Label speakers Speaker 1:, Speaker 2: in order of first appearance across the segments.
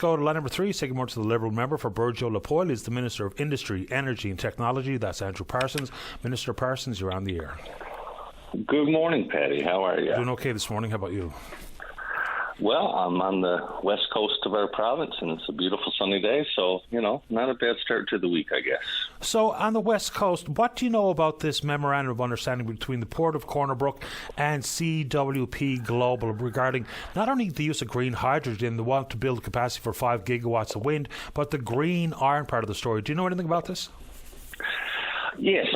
Speaker 1: go to line number 3. Say good morning to the Liberal member for Burgeo-Lapoil. Is the Minister of Industry, Energy and Technology. That's Andrew Parsons. Minister Parsons, you're on the air.
Speaker 2: Good morning, Paddy. How are you?
Speaker 1: Doing okay this morning. How about you?
Speaker 2: Well, I'm on the west coast of our province, and it's a beautiful sunny day, so, not a bad start to the week, I guess.
Speaker 1: So, on the west coast, what do you know about this memorandum of understanding between the Port of Corner Brook and CWP Global regarding not only the use of green hydrogen, they want to build capacity for 5 gigawatts of wind, but the green iron part of the story? Do you know anything about this?
Speaker 2: Yes,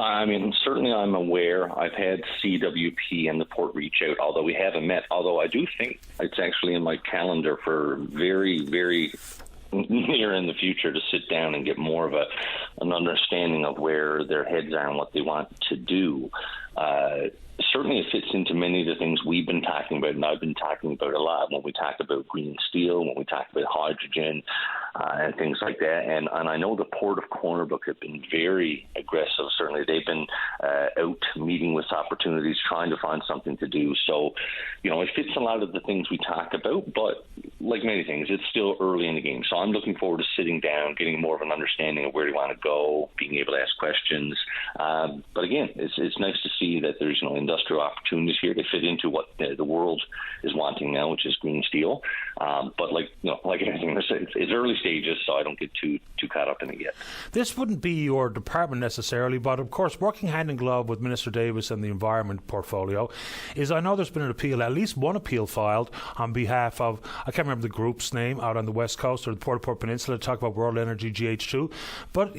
Speaker 2: certainly I'm aware. I've had CWP and the port reach out, although we haven't met. Although I do think it's actually in my calendar for very, very near in the future to sit down and get more of an understanding of where their heads are and what they want to do. Certainly it fits into many of the things we've been talking about, and I've been talking about a lot when we talk about green steel, when we talk about hydrogen, and things like that. And I know the Port of Corner Brook have been very aggressive. Certainly they've been out meeting with opportunities, trying to find something to do. So, it fits a lot of the things we talk about, but like many things, it's still early in the game. So I'm looking forward to sitting down, getting more of an understanding of where they want to go, being able to ask questions. But again, it's nice to see that there's industrial opportunities here. They fit into what the world is wanting now, which is green steel. But like anything, it's early stages, so I don't get too caught up in it yet.
Speaker 1: This wouldn't be your department necessarily, but of course, working hand in glove with Minister Davis and the environment portfolio, I know there's been an appeal, at least one appeal filed on behalf of, I can't remember the group's name, out on the west coast or the Port Peninsula to talk about World Energy GH2. But,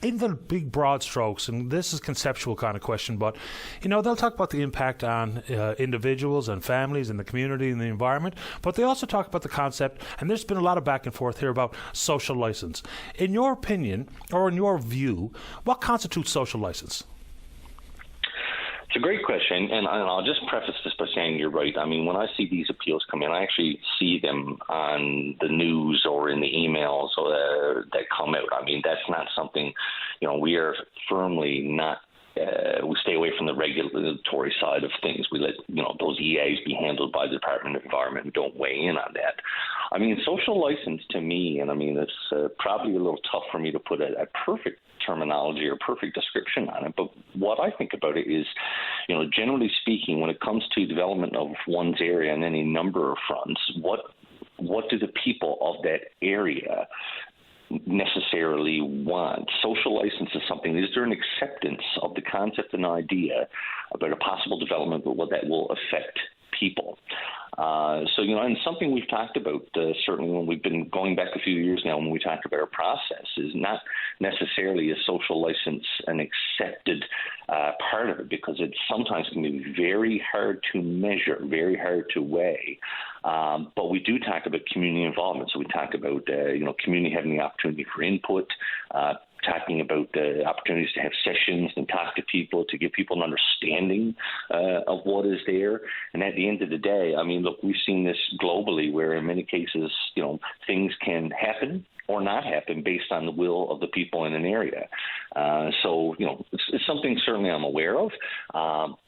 Speaker 1: in the big broad strokes, and this is a conceptual kind of question, but, they'll talk about the impact on individuals and families and the community and the environment, but they also talk about the concept, and there's been a lot of back and forth here about social license. In your opinion, or in your view, what constitutes social license?
Speaker 2: It's a great question, and I'll just preface this by saying you're right. When I see these appeals come in, I actually see them on the news or in the emails that come out. That's not something, we are firmly not. We stay away from the regulatory side of things. We let those EAs be handled by the Department of Environment and don't weigh in on that. Social license to me, and it's probably a little tough for me to put a perfect terminology or perfect description on it, but what I think about it is, generally speaking, when it comes to development of one's area on any number of fronts, what do the people of that area necessarily want? Social license is something. Is there an acceptance of the concept and idea about a possible development, but what that will affect people? And something we've talked about, certainly when we've been going back a few years now when we talk about our process, is not necessarily a social license an accepted part of it, because it sometimes can be very hard to measure, very hard to weigh. But we do talk about community involvement. So we talk about, community having the opportunity for input, talking about the opportunities to have sessions and talk to people, to give people an understanding of what is there. And at the end of the day, we've seen this globally where in many cases, things can happen or not happen based on the will of the people in an area. It's something certainly I'm aware of,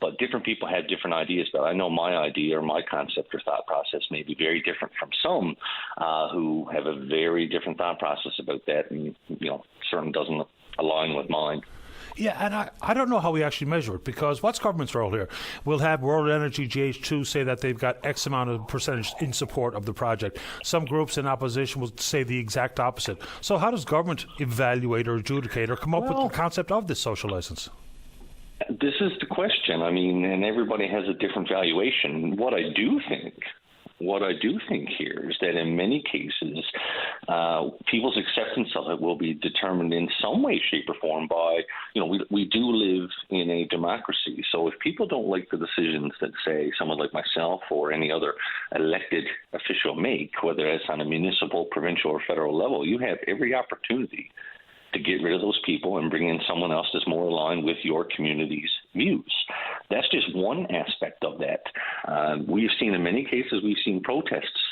Speaker 2: but different people have different ideas. But I know my idea or my concept or thought process may be very different from some who have a very different thought process about that, and certainly doesn't align with mine.
Speaker 1: Yeah, and I don't know how we actually measure it, because what's government's role here? We'll have World Energy GH2 say that they've got X amount of percentage in support of the project. Some groups in opposition will say the exact opposite. So how does government evaluate or adjudicate or come up with the concept of this social license?
Speaker 2: This is the question. And everybody has a different valuation. What I do think here is that in many cases, people's acceptance of it will be determined in some way, shape, or form by, we do live in a democracy. So if people don't like the decisions that, say, someone like myself or any other elected official make, whether it's on a municipal, provincial, or federal level, you have every opportunity to get rid of those people and bring in someone else that's more aligned with your community's views. That's just one aspect of that. We've seen in many cases, protests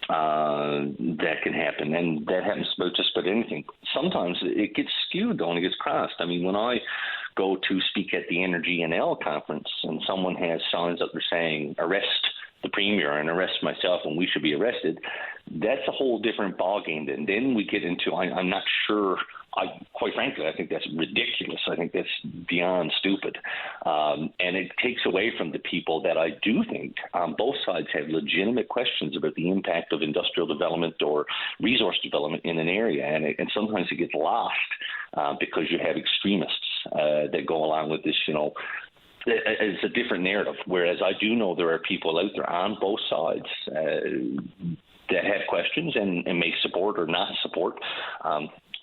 Speaker 2: that can happen, and that happens about just about anything. Sometimes it gets skewed, though, and it gets crossed. When I go to speak at the Energy NL conference and someone has signs up there saying, arrest the premier and arrest myself and we should be arrested, that's a whole different ballgame. And then we get into, I'm not sure, quite frankly, I think that's ridiculous. I think that's beyond stupid. And it takes away from the people that I do think both sides have legitimate questions about the impact of industrial development or resource development in an area. And sometimes it gets lost because you have extremists that go along with this, it's a different narrative, whereas I do know there are people out there on both sides that have questions and may support or not support.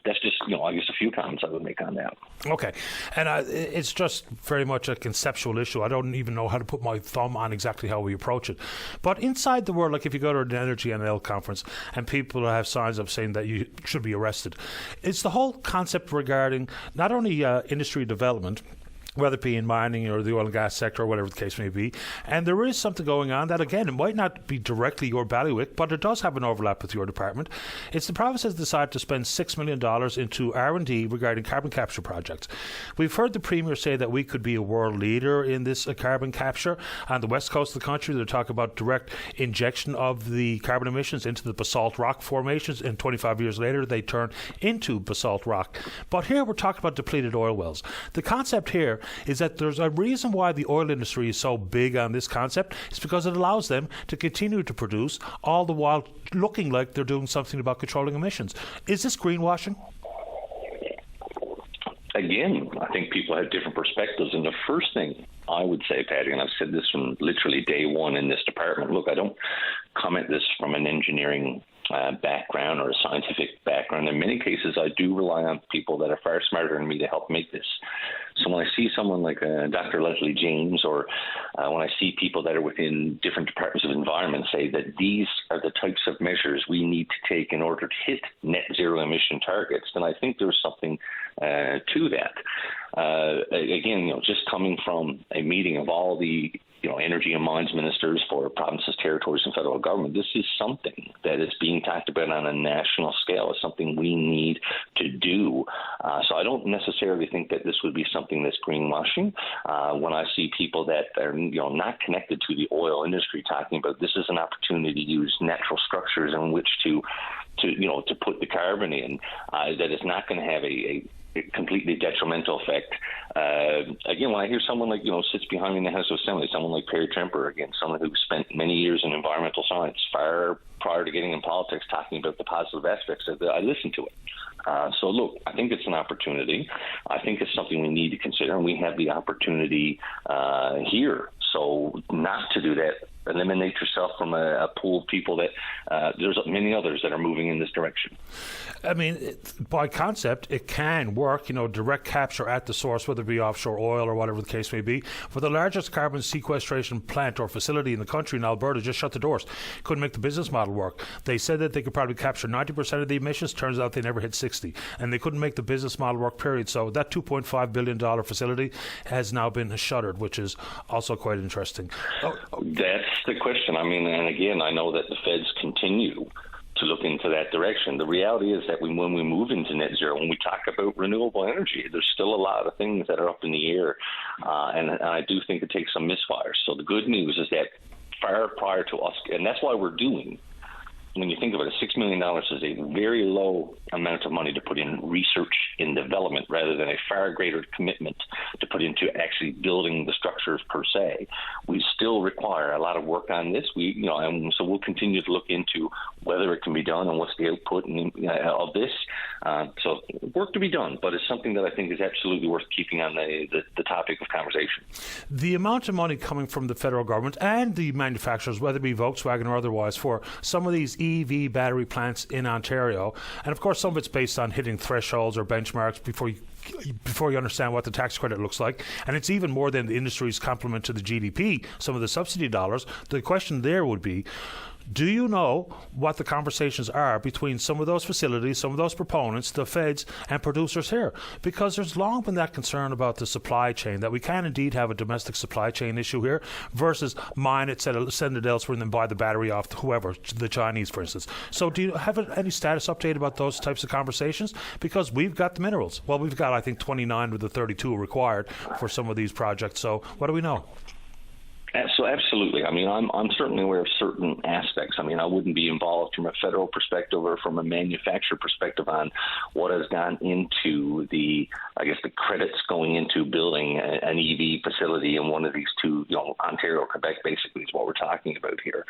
Speaker 2: That's just, I guess a few comments I would make on that.
Speaker 1: Okay. And it's just very much a conceptual issue. I don't even know how to put my thumb on exactly how we approach it. But inside the world, like if you go to an Energy NL conference and people have signs of saying that you should be arrested, it's the whole concept regarding not only industry development, whether it be in mining or the oil and gas sector or whatever the case may be. And there is something going on that, again, it might not be directly your bailiwick, but it does have an overlap with your department. It's the province has decided to spend $6 million into R&D regarding carbon capture projects. We've heard the Premier say that we could be a world leader in this carbon capture. On the west coast of the country, they're talking about direct injection of the carbon emissions into the basalt rock formations, and 25 years later, they turn into basalt rock. But here we're talking about depleted oil wells. The concept here is that there's a reason why the oil industry is so big on this concept. It's because it allows them to continue to produce, all the while looking like they're doing something about controlling emissions. Is this greenwashing?
Speaker 2: Again, I think people have different perspectives. And the first thing I would say, Patty, and I've said this from literally day one in this department, look, I don't comment this from an engineering background or a scientific background. In many cases, I do rely on people that are far smarter than me to help make this. So when I see someone like Dr. Leslie James, or when I see people that are within different departments of environment say that these are the types of measures we need to take in order to hit net zero emission targets, then I think there's something to that. Again, just coming from a meeting of all the energy and mines ministers for provinces, territories, and federal government, this is something that is being talked about on a national scale. It's something we need to do. So I don't necessarily think that this would be something that's greenwashing. When I see people that are not connected to the oil industry talking about this is an opportunity to use natural structures in which to put the carbon in, that is not going to have a completely detrimental effect. Again, when I hear someone like, sits behind me in the House of Assembly, someone like Perry Tremper, again, someone who spent many years in environmental science, far prior to getting in politics, talking about the positive aspects of it, I listen to it. So, look, I think it's an opportunity. I think it's something we need to consider, and we have the opportunity here. So not to do that, eliminate yourself from a pool of people that there's many others that are moving in this direction.
Speaker 1: I mean, by concept, it can work, direct capture at the source, whether it be offshore oil or whatever the case may be. For the largest carbon sequestration plant or facility in the country in Alberta, just shut the doors. Couldn't make the business model work. They said that they could probably capture 90% of the emissions. Turns out they never hit 60. And they couldn't make the business model work, period. So that $2.5 billion facility has now been shuttered, which is also quite interesting.
Speaker 2: That's the question. I mean, and again, I know that the feds continue to look into that direction. The reality is that when we move into net zero, when we talk about renewable energy, there's still a lot of things that are up in the air, and I do think it takes some misfires. So the good news is that far prior to us, and that's why we're doing, when you think of it, $6 million is a very low amount of money to put in research and development rather than a far greater commitment to put into actually building the structures per se. We still require a lot of work on this. And so we'll continue to look into whether it can be done and what's the output of this. So work to be done, but it's something that I think is absolutely worth keeping on the topic of conversation.
Speaker 1: The amount of money coming from the federal government and the manufacturers, whether it be Volkswagen or otherwise, for some of these EV battery plants in Ontario, and of course some of it's based on hitting thresholds or benchmarks before you understand what the tax credit looks like, and it's even more than the industry's complement to the GDP, some of the subsidy dollars. The question there would be, do you know what the conversations are between some of those facilities, some of those proponents, the feds, and producers here? Because there's long been that concern about the supply chain, that we can indeed have a domestic supply chain issue here versus mine it, send it elsewhere, and then buy the battery off whoever, the Chinese, for instance. So do you have any status update about those types of conversations? Because we've got the minerals. Well, we've got, I think, 29 with the 32 required for some of these projects. So what do we know?
Speaker 2: So absolutely. I mean, I'm certainly aware of certain aspects. I mean, I wouldn't be involved from a federal perspective or from a manufacturer perspective on what has gone into the credits going into building an EV facility in one of these two, Ontario or Quebec basically is what we're talking about here.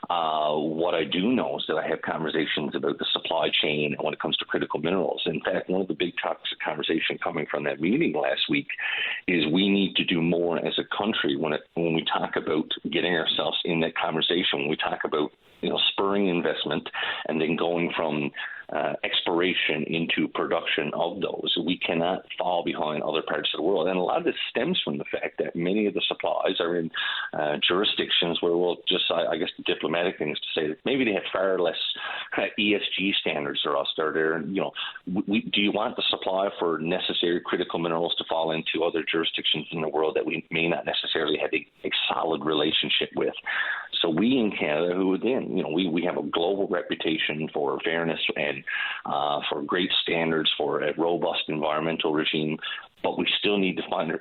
Speaker 2: What I do know is that I have conversations about the supply chain when it comes to critical minerals. In fact, one of the big topics of conversation coming from that meeting last week is we need to do more as a country when we talk about getting ourselves in that conversation. When we talk about spurring investment and then going from exploration into production of those, we cannot fall behind other parts of the world. And a lot of this stems from the fact that many of the supplies are in jurisdictions where, the diplomatic thing is to say that maybe they have far less ESG standards than us. Do you want the supply for necessary critical minerals to fall into other jurisdictions in the world that we may not necessarily have a solid relationship with? So we in Canada, who again, we have a global reputation for fairness and for great standards, for a robust environmental regime, but we still need to find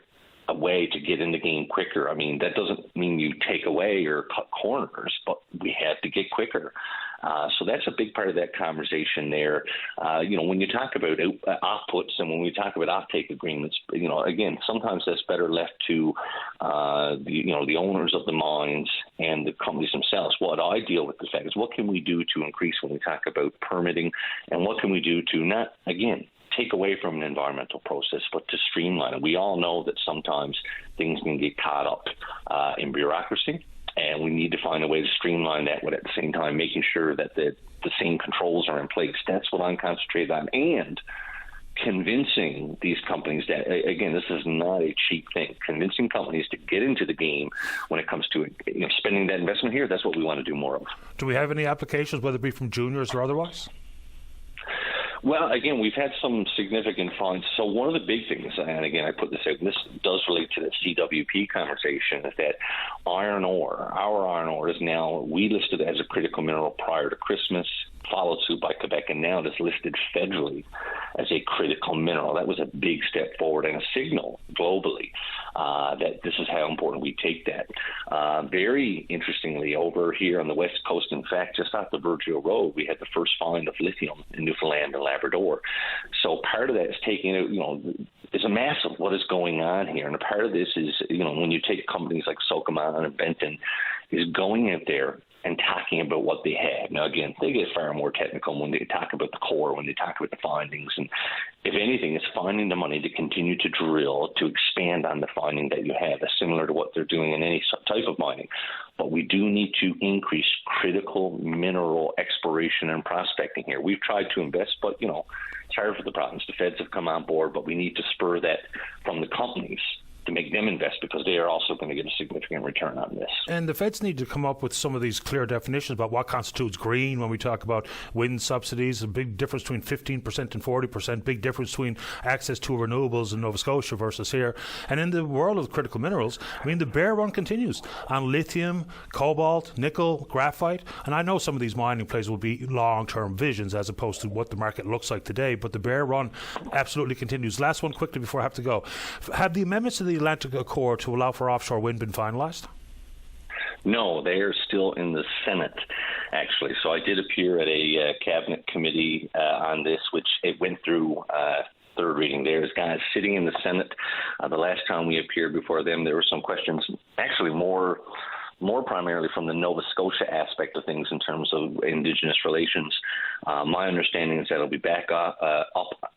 Speaker 2: a way to get in the game quicker. I mean, that doesn't mean you take away or cut corners, but we have to get quicker. So that's a big part of that conversation there. When you talk about outputs and when we talk about offtake agreements, again, sometimes that's better left to the owners of the mines and the companies themselves. What I deal with the fact is what can we do to increase when we talk about permitting, and what can we do to not, again, take away from an environmental process, but to streamline it. We all know that sometimes things can get caught up in bureaucracy, and we need to find a way to streamline that, but at the same time making sure that the same controls are in place. That's what I'm concentrated on, and convincing these companies that, again, this is not a cheap thing. Convincing companies to get into the game when it comes to spending that investment here, that's what we want to do more of.
Speaker 1: Do we have any applications, whether it be from juniors or otherwise?
Speaker 2: Well, again, we've had some significant finds. So one of the big things, and again, I put this out, and this does relate to the CWP conversation, is that our iron ore is now, we listed as a critical mineral prior to Christmas, followed suit by Quebec, and now it is listed federally as a critical mineral. That was a big step forward and a signal globally that this is how important we take that. Very interestingly, over here on the West Coast, in fact, just off the Virgil Road, we had the first find of lithium in Newfoundland and Labrador. So part of that is taking out, there's a mass of what is going on here. And a part of this is, when you take companies like Sokoman and Benton, is going out there and talking about what they have. Now, again, they get far more technical when they talk about the core, when they talk about the findings. And if anything, it's finding the money to continue to drill, to expand on the finding that you have. It's similar to what they're doing in any type of mining. But we do need to increase critical mineral exploration and prospecting here. We've tried to invest, but, it's hard for the province. The feds have come on board, but we need to spur that from the companies to make them invest, because they are also going to get a significant return on this.
Speaker 1: And the feds need to come up with some of these clear definitions about what constitutes green. When we talk about wind subsidies, a big difference between 15% and 40%, big difference between access to renewables in Nova Scotia versus here. And in the world of critical minerals, I mean, the bear run continues on lithium, cobalt, nickel, graphite. And I know some of these mining plays will be long-term visions as opposed to what the market looks like today, but the bear run absolutely continues. Last one quickly before I have to go. Have the amendments to the Atlantic Accord to allow for offshore wind been finalised?
Speaker 2: No, they are still in the Senate, actually. So I did appear at a cabinet committee on this, which it went through third reading. There's guys sitting in the Senate. The last time we appeared before them, there were some questions, actually more primarily from the Nova Scotia aspect of things in terms of Indigenous relations. My understanding is that it'll be back up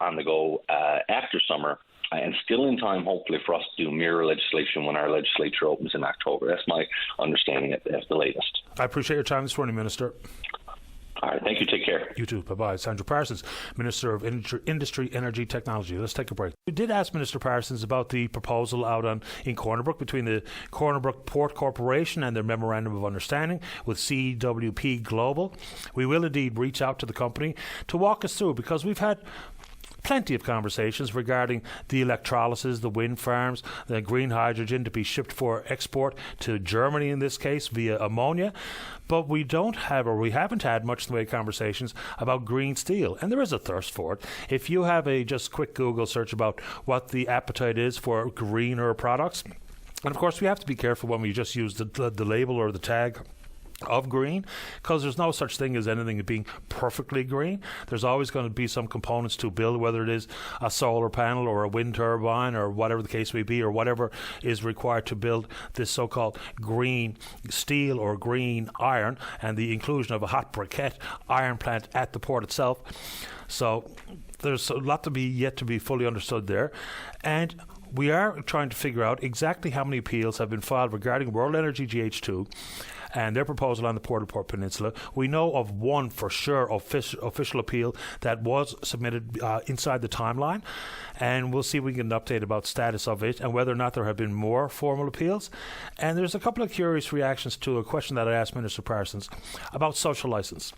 Speaker 2: on the go after summer, and still in time, hopefully, for us to do mirror legislation when our legislature opens in October. That's my understanding at the latest.
Speaker 1: I appreciate your time this morning, Minister.
Speaker 2: All right, thank you. Take care.
Speaker 1: You too. Bye-bye. Sandra Parsons, Minister of Industry, Energy, Technology. Let's take a break. We did ask Minister Parsons about the proposal out in Corner Brook between the Corner Brook Port Corporation and their Memorandum of Understanding with CWP Global. We will indeed reach out to the company to walk us through, because we've had plenty of conversations regarding the electrolysis, the wind farms, the green hydrogen to be shipped for export to Germany in this case via ammonia. But we haven't had much in the way of conversations about green steel. And there is a thirst for it. If you have a just quick Google search about what the appetite is for greener products, And of course, we have to be careful when we just use the label or the tag of green, because there's no such thing as anything being perfectly green. There's always going to be some components to build, whether it is a solar panel or a wind turbine or whatever the case may be, or whatever is required to build this so-called green steel or green iron, and the inclusion of a hot briquette iron plant at the port itself. So there's a lot to be yet to be fully understood there. And we are trying to figure out exactly how many appeals have been filed regarding World Energy GH2 and their proposal on the Port Peninsula. We know of one for sure official appeal that was submitted inside the timeline, and we'll see if we can get an update about status of it and whether or not there have been more formal appeals. And there's a couple of curious reactions to a question that I asked Minister Parsons about social license.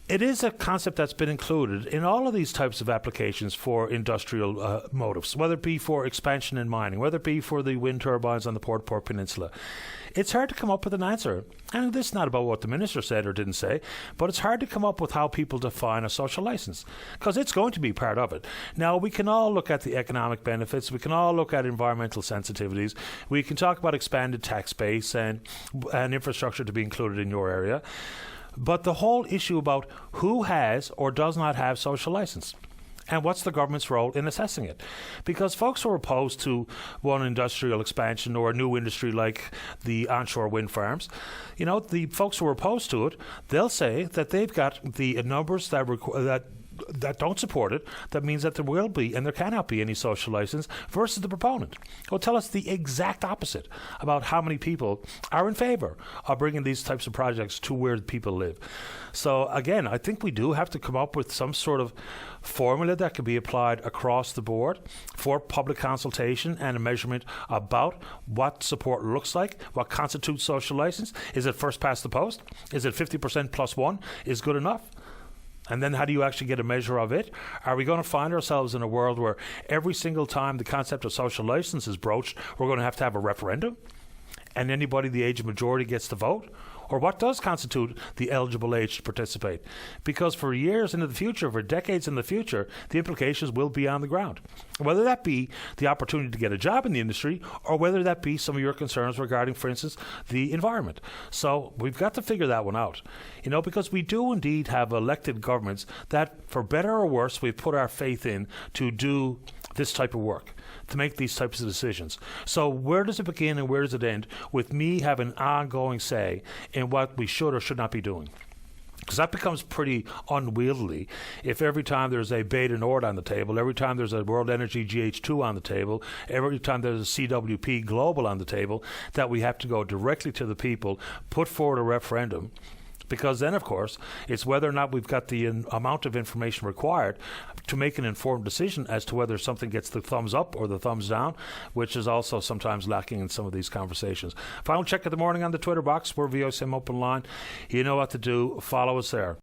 Speaker 1: It is a concept that's been included in all of these types of applications for industrial motives, whether it be for expansion in mining, whether it be for the wind turbines on the Port Peninsula. It's hard to come up with an answer. And this is not about what the minister said or didn't say, but it's hard to come up with how people define a social license, because it's going to be part of it. Now, we can all look at the economic benefits. We can all look at environmental sensitivities. We can talk about expanded tax base and infrastructure to be included in your area. But the whole issue about who has or does not have social license, and what's the government's role in assessing it? Because folks who are opposed to one industrial expansion or a new industry like the onshore wind farms, you know, the folks who are opposed to it, they'll say that they've got the numbers that don't support it. That means that there will be and there cannot be any social license, versus the proponent will tell us the exact opposite about how many people are in favor of bringing these types of projects to where people live. So again, I think we do have to come up with some sort of formula that can be applied across the board for public consultation and a measurement about what support looks like, what constitutes social license. Is it first past the post? Is it 50% plus one is good enough? And then how do you actually get a measure of it? Are we going to find ourselves in a world where every single time the concept of social license is broached, we're going to have a referendum? And anybody the age of majority gets to vote? Or what does constitute the eligible age to participate? Because for years into the future, for decades in the future, the implications will be on the ground. Whether that be the opportunity to get a job in the industry, or whether that be some of your concerns regarding, for instance, the environment. So we've got to figure that one out. You know, because we do indeed have elected governments that, for better or worse, we've put our faith in to do this type of work, to make these types of decisions. So where does it begin and where does it end with me having ongoing say in what we should or should not be doing? Because that becomes pretty unwieldy if every time there's a Beta Nord on the table, every time there's a World Energy GH2 on the table, every time there's a CWP Global on the table, that we have to go directly to the people, put forward a referendum. Because then, of course, it's whether or not we've got the amount of information required to make an informed decision as to whether something gets the thumbs up or the thumbs down, which is also sometimes lacking in some of these conversations. Final check of the morning on the Twitter box. We're VOCM Open Line. You know what to do. Follow us there.